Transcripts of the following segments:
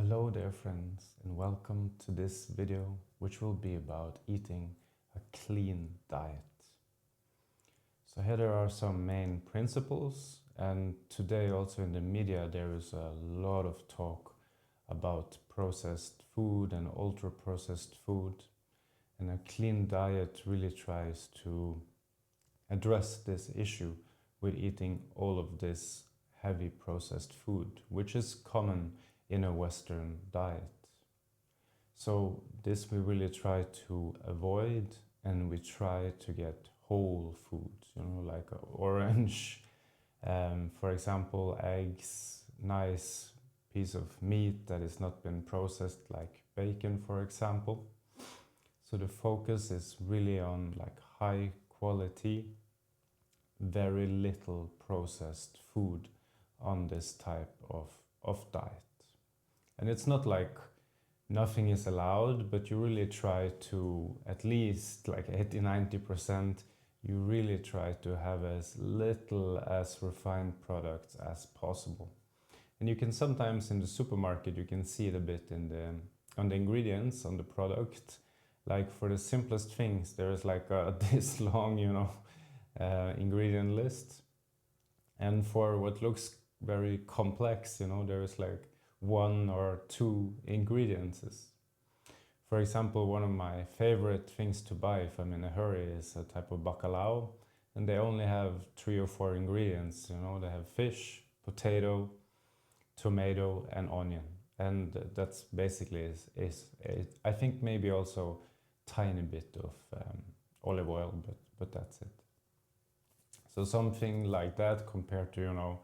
Hello there friends, and welcome to this video which will be about eating a clean diet. So here there are some main principles, and today also in the media there is a lot of talk about processed food and ultra processed food, and a clean diet really tries to address this issue with eating all of this heavy processed food, which is common in a Western diet. So this we really try to avoid, and we try to get whole foods, like an orange, for example, eggs, nice piece of meat that has not been processed, like bacon, for example. So the focus is really on like high quality, very little processed food on this type of diet. And it's not like nothing is allowed, but you really try to, at least like 80-90%, you really try to have as little as refined products as possible. And you can sometimes in the supermarket, you can see it a bit in on the ingredients, on the product. Like for the simplest things, there is like this long, ingredient list. And for what looks very complex, there is like 1 or 2 ingredients. For example, one of my favorite things to buy if I'm in a hurry is a type of bacalao, and they only have 3 or 4 ingredients. They have fish, potato, tomato, and onion, and that's basically I think maybe also tiny bit of olive oil, but that's it. So something like that compared to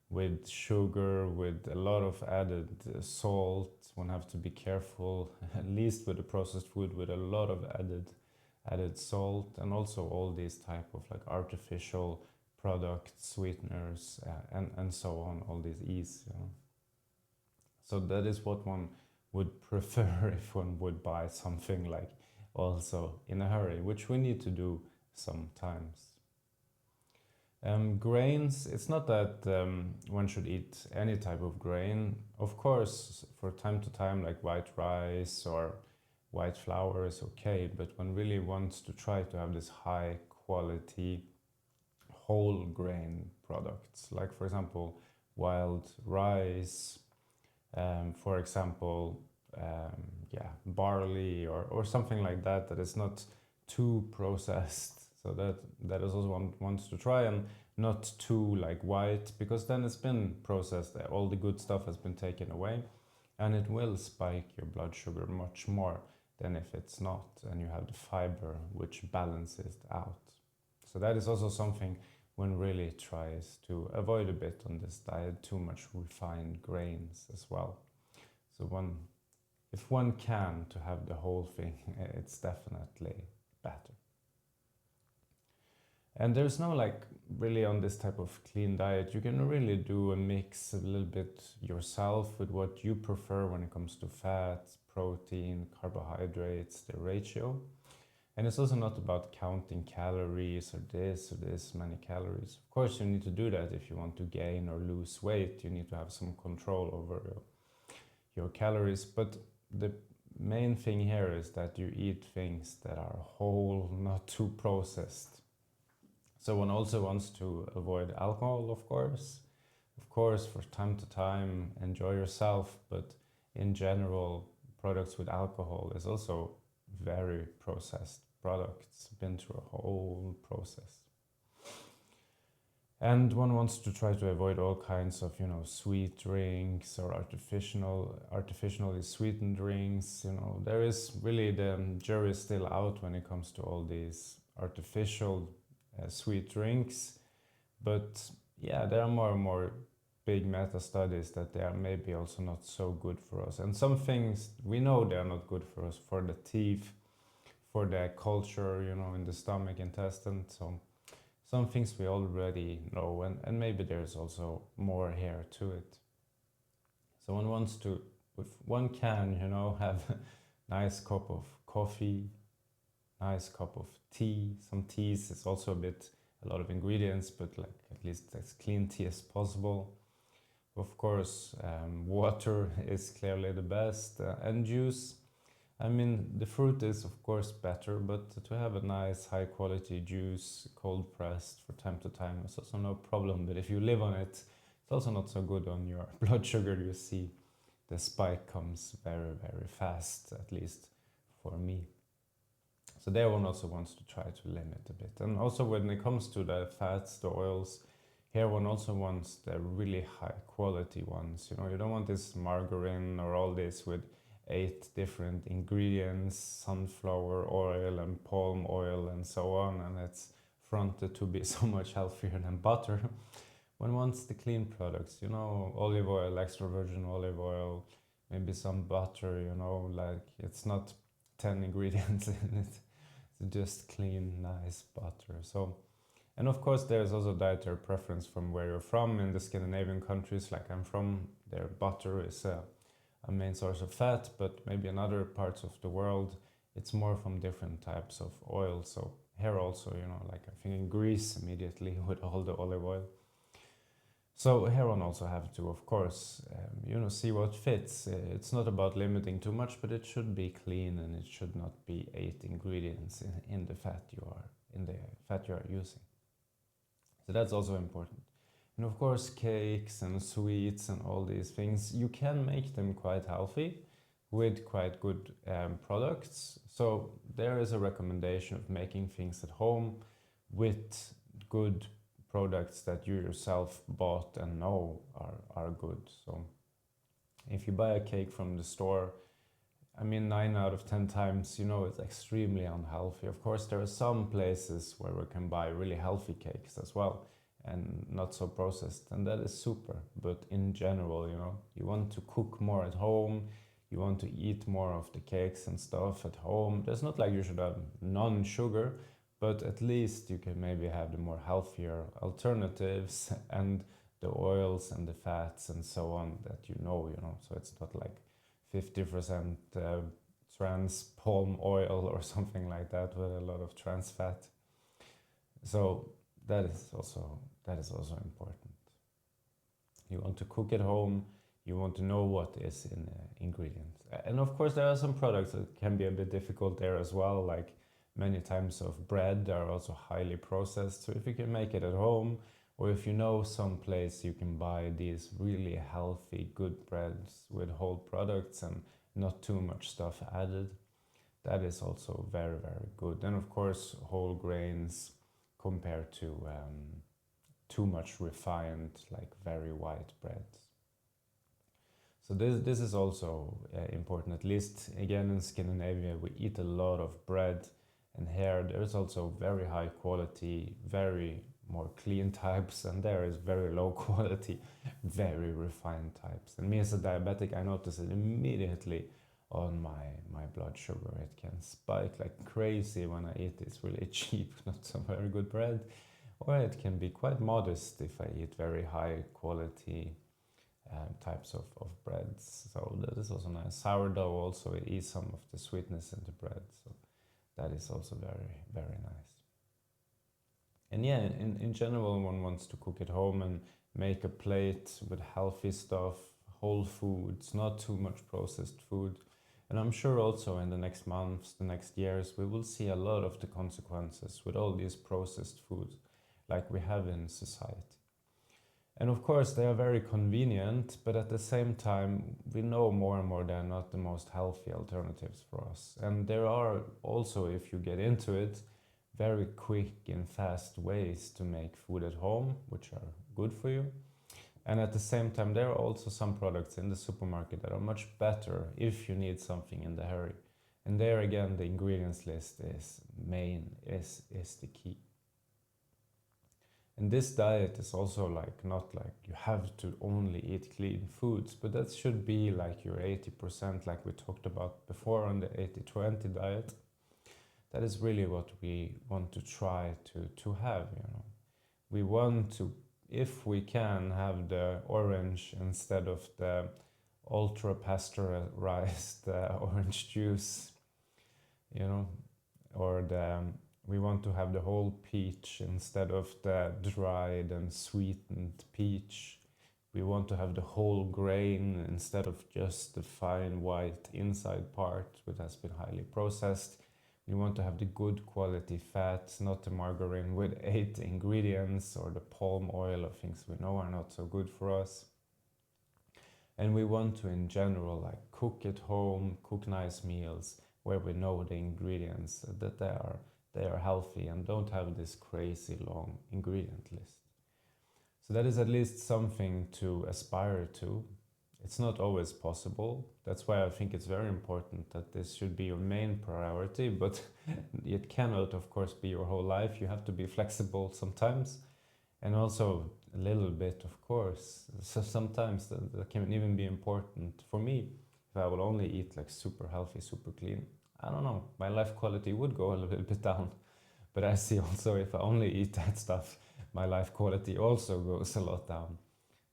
with sugar, with a lot of added salt. One have to be careful, at least with the processed food, with a lot of added salt, and also all these type of like artificial products, sweeteners, and so on, all these E's. So that is what one would prefer if one would buy something like also in a hurry, which we need to do sometimes. Grains, it's not that one should eat any type of grain. Of course, for time to time, like white rice or white flour is okay, but one really wants to try to have this high quality whole grain products, like for example, wild rice, for example, barley or something like that, that is not too processed. So that is also one wants to try, and not too like white, because then it's been processed, all the good stuff has been taken away, and it will spike your blood sugar much more than if it's not, and you have the fiber which balances it out. So that is also something one really tries to avoid a bit on this diet, too much refined grains as well. So if one can to have the whole thing, it's definitely better. And there's no like really on this type of clean diet, you can really do a mix a little bit yourself with what you prefer when it comes to fats, protein, carbohydrates, the ratio. And it's also not about counting calories or this many calories. Of course, you need to do that if you want to gain or lose weight. You need to have some control over your calories. But the main thing here is that you eat things that are whole, not too processed. So one also wants to avoid alcohol, of course. Of course, for time to time, enjoy yourself, but in general, products with alcohol is also very processed products, been through a whole process. And one wants to try to avoid all kinds of, sweet drinks or artificially sweetened drinks. There is really, the jury is still out when it comes to all these artificial sweet drinks, but yeah, there are more and more big meta studies that they are maybe also not so good for us, and some things we know they are not good for us, for the teeth, for the culture, in the stomach, intestine. So some things we already know, and maybe there's also more here to it. So one wants to, if one can, have a nice cup of coffee, nice cup of tea. Some teas is also a lot of ingredients, but like at least as clean tea as possible. Of course, water is clearly the best, and juice. I mean, the fruit is of course better, but to have a nice high quality juice, cold pressed for time to time is also no problem. But if you live on it, it's also not so good on your blood sugar. You see, the spike comes very, very fast, at least for me. So there one also wants to try to limit a bit. And also when it comes to the fats, the oils, here one also wants the really high quality ones. You know, you don't want this margarine or all this with 8 different ingredients, sunflower oil and palm oil and so on, and it's fronted to be so much healthier than butter. One wants the clean products, you know, olive oil, extra virgin olive oil, maybe some butter, you know, like it's not 10 ingredients in it. It's just clean, nice butter. So, and of course, there's also dietary preference from where you're from. In the Scandinavian countries, like I'm from, their butter is a main source of fat, but maybe in other parts of the world, it's more from different types of oil. So here also, you know, like I think in Greece immediately with all the olive oil. So here on also have to, of course, you know, see what fits. It's not about limiting too much, but it should be clean and it should not be 8 ingredients in the fat you are using. So that's also important. And of course, cakes and sweets and all these things, you can make them quite healthy with quite good products. So there is a recommendation of making things at home with good products that you yourself bought and know are good. So if you buy a cake from the store, I mean 9 out of 10 times, you know, it's extremely unhealthy. Of course, there are some places where we can buy really healthy cakes as well and not so processed, and that is super. But in general, you know, you want to cook more at home, you want to eat more of the cakes and stuff at home. There's not like you should have non-sugar, but at least you can maybe have the more healthier alternatives and the oils and the fats and so on that you know, so it's not like 50% trans palm oil or something like that with a lot of trans fat. So that is also important. You want to cook at home, you want to know what is in ingredients. And of course there are some products that can be a bit difficult there as well, like many types of bread are also highly processed. So if you can make it at home, or if you know some place you can buy these really healthy, good breads with whole products and not too much stuff added, that is also very, very good. And of course, whole grains compared to too much refined, like very white breads. So this is also important. At least again in Scandinavia, we eat a lot of bread. And here there is also very high quality, very more clean types, and there is very low quality, very refined types. And me as a diabetic, I notice it immediately on my blood sugar. It can spike like crazy when I eat this really cheap, not so very good bread. Or it can be quite modest if I eat very high quality types of breads. So that is also nice. Sourdough also, it eats some of the sweetness in the bread. So that is also very, very nice. And yeah, in general, one wants to cook at home and make a plate with healthy stuff, whole foods, not too much processed food. And I'm sure also in the next months, the next years, we will see a lot of the consequences with all these processed foods like we have in society. And of course, they are very convenient, but at the same time, we know more and more they're not the most healthy alternatives for us. And there are also, if you get into it, very quick and fast ways to make food at home, which are good for you. And at the same time, there are also some products in the supermarket that are much better if you need something in the hurry. And there again, the ingredients list is the key. And this diet is also like not like you have to only eat clean foods, but that should be like your 80%, like we talked about before on the 80-20 diet. That is really what we want to try to have, We want to, if we can, have the orange instead of the ultra pasteurized orange juice, or we want to have the whole peach instead of the dried and sweetened peach. We want to have the whole grain instead of just the fine white inside part, which has been highly processed. We want to have the good quality fats, not the margarine with 8 ingredients or the palm oil or things we know are not so good for us. And we want to, in general, like cook at home, cook nice meals where we know the ingredients, that they are healthy and don't have this crazy long ingredient list. So that is at least something to aspire to. It's not always possible. That's why I think it's very important that this should be your main priority, but it cannot, of course, be your whole life. You have to be flexible sometimes, and also a little bit, of course. So sometimes that can even be important. For me, if I will only eat like super healthy, super clean, I don't know, my life quality would go a little bit down. But I see also if I only eat that stuff, my life quality also goes a lot down.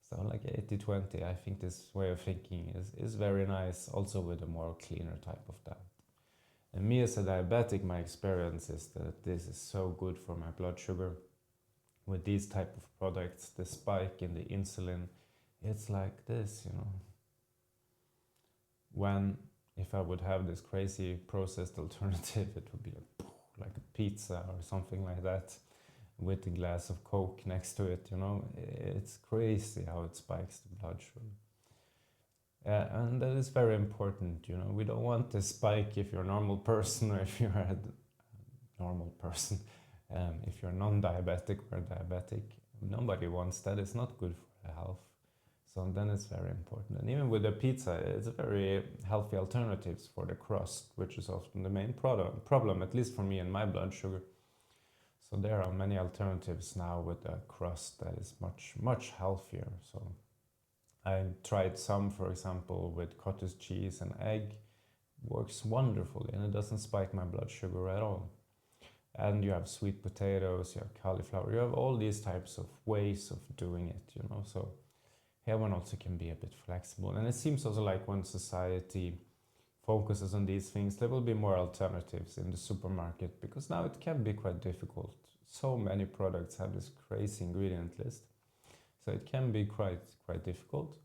So like 80-20, I think this way of thinking is very nice, also with a more cleaner type of diet. And me as a diabetic, my experience is that this is so good for my blood sugar. With these type of products, the spike in the insulin, it's like this, you know. When, if I would have this crazy processed alternative, it would be like a pizza or something like that, with a glass of Coke next to it, you know. It's crazy how it spikes the blood sugar. And that is very important, you know. We don't want the spike if you're a normal person or if you're a normal person. If you're non-diabetic or diabetic, nobody wants that. It's not good for the health. So then it's very important. And even with the pizza, it's a very healthy alternatives for the crust, which is often the main problem, at least for me and my blood sugar. So there are many alternatives now with a crust that is much, much healthier. So I tried some, for example, with cottage cheese and egg. Works wonderfully and it doesn't spike my blood sugar at all. And you have sweet potatoes, you have cauliflower, you have all these types of ways of doing it, you know. So here one also can be a bit flexible. And it seems also like when society focuses on these things, there will be more alternatives in the supermarket, because now it can be quite difficult. So many products have this crazy ingredient list, so it can be quite difficult.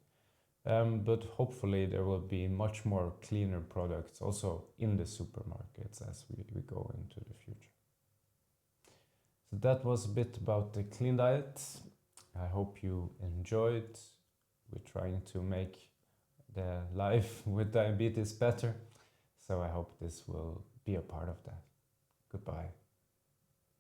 But hopefully there will be much more cleaner products also in the supermarkets as we go into the future. So that was a bit about the clean diet. I hope you enjoyed. We're trying to make the life with diabetes better. So I hope this will be a part of that. Goodbye.